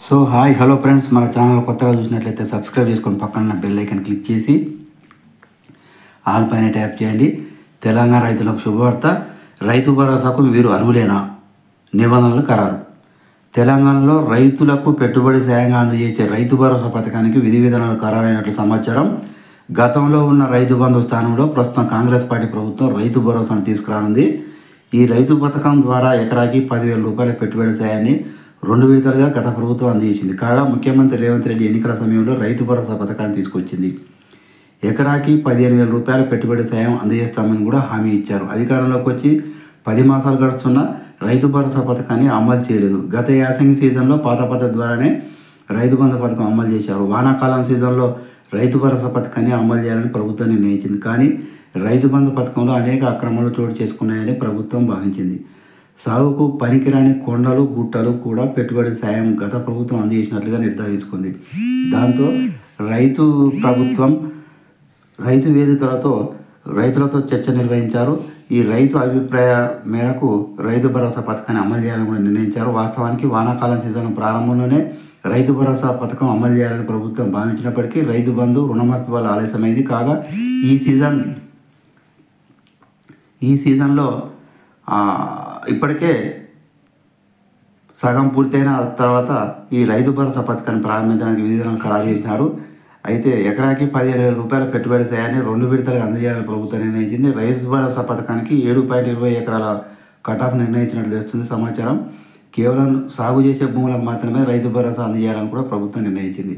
So hi hello friends, మన channel కొత్తగా చూసినట్లయితే సబ్స్క్రైబ్ చేసుకొని పక్కన బెల్ ఐకాన్ క్లిక్ చేసి ఆల్ పైన ట్యాప్ చేయండి. తెలంగాణ రైతులకు శుభవార్త. రైతు భరోసాకు వీరు అర్హులేనా? నిబంధనలు ఖరారు. తెలంగాణలో రైతులకు పెట్టుబడి సాయంగా అందజేసే రైతు భరోసా పథకానికి విధి విధానాలు ఖరారైనట్లు సమాచారం. గతంలో ఉన్న రైతు బంధు స్థానంలో ప్రస్తుతం కాంగ్రెస్ పార్టీ ప్రభుత్వం రైతు భరోసాను తీసుకురానుంది. ఈ రైతు పథకం ద్వారా ఎకరాకి 10,000 రూపాయల పెట్టుబడి సాయాన్ని 2 విడతలుగా గత ప్రభుత్వం అందజేసింది. కాగా ముఖ్యమంత్రి రేవంత్ రెడ్డి ఎన్నికల సమయంలో రైతు భరోసా పథకాన్ని తీసుకొచ్చింది. ఎకరాకి 15,000 రూపాయల పెట్టుబడి సాయం అందజేస్తామని కూడా హామీ ఇచ్చారు. అధికారంలోకి వచ్చి 10 మాసాలు గడుస్తున్న రైతు భరోసా పథకాన్ని అమలు చేయలేదు. గత యాసంగి సీజన్లో పాత పద్ధతి ద్వారానే రైతు బంధు పథకం అమలు చేశారు. వానాకాలం సీజన్లో రైతు భరోసా పథకాన్ని అమలు చేయాలని ప్రభుత్వం నిర్ణయించింది. కానీ రైతు బంధు పథకంలో అనేక అక్రమాలు చోటు చేసుకున్నాయని ప్రభుత్వం భావించింది. సాగుకు పనికిరాని కొండలు గుట్టలు కూడా పెట్టుబడి సాయం గత ప్రభుత్వం అందజేసినట్లుగా నిర్ధారించుకుంది. దాంతో రైతు వేదికలతో రైతులతో చర్చ నిర్వహించారు. ఈ రైతు అభిప్రాయ మేరకు రైతు భరోసా పథకాన్ని అమలు చేయాలని కూడా నిర్ణయించారు. వాస్తవానికి వానాకాలం సీజన్ ప్రారంభంలోనే రైతు భరోసా పథకం అమలు చేయాలని ప్రభుత్వం భావించినప్పటికీ రైతు బంధు రుణమాఫీ వల్ల ఆలస్యమైంది. కాగా ఈ సీజన్లో ఇప్పటికే సగం పూర్తయిన తర్వాత ఈ రైతు భరోసా పథకాన్ని ప్రారంభించడానికి విధిలను ఖరారు చేసినారు. అయితే ఎకరాకి 15,000 రూపాయల పెట్టుబడి సాయాన్ని 2 విడతలుగా అందజేయాలని ప్రభుత్వం నిర్ణయించింది. రైతు భరోసా పథకానికి 7.20 ఎకరాల కటాఫ్ నిర్ణయించినట్లు తెలుస్తుంది సమాచారం. కేవలం సాగు చేసే భూములకు మాత్రమే రైతు భరోసా అందజేయాలని కూడా ప్రభుత్వం నిర్ణయించింది.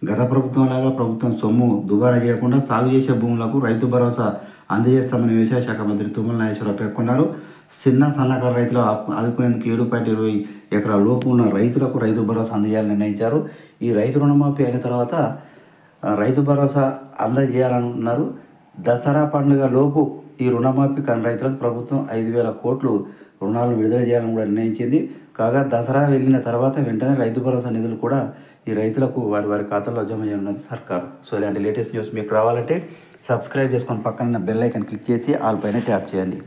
గత ప్రభుత్వంలాగా ప్రభుత్వం సొమ్ము దుబారా చేయకుండా సాగు చేసే భూములకు రైతు భరోసా అందజేస్తామని వ్యవసాయ శాఖ మంత్రి తుమ్మల నాగేశ్వరరావు పేర్కొన్నారు. చిన్న సన్నకారు రైతులు ఆదుకునేందుకు 7.20 ఎకరాల లోపు ఉన్న రైతులకు రైతు భరోసా అందజేయాలని నిర్ణయించారు. ఈ రైతు రుణమాఫీ అయిన తర్వాత రైతు భరోసా అందజేయాలన్నారు. దసరా పండుగ లోపు ఈ రుణమాఫీ కాని రైతులకు ప్రభుత్వం 5,000 కోట్లు రుణాలను విడుదల చేయాలని కూడా నిర్ణయించింది. కాగా దసరా వెళ్ళిన తర్వాత వెంటనే రైతు భరోసా నిధులు కూడా ఈ రైతులకు వారి ఖాతాల్లో జమ చేయనున్నది సర్కారు. సో ఇలాంటి లేటెస్ట్ న్యూస్ మీకు రావాలంటే సబ్స్క్రైబ్ చేసుకొని పక్కన బెల్ ఐకాన్ క్లిక్ చేసి ఆల్ పైన ట్యాప్ చేయండి.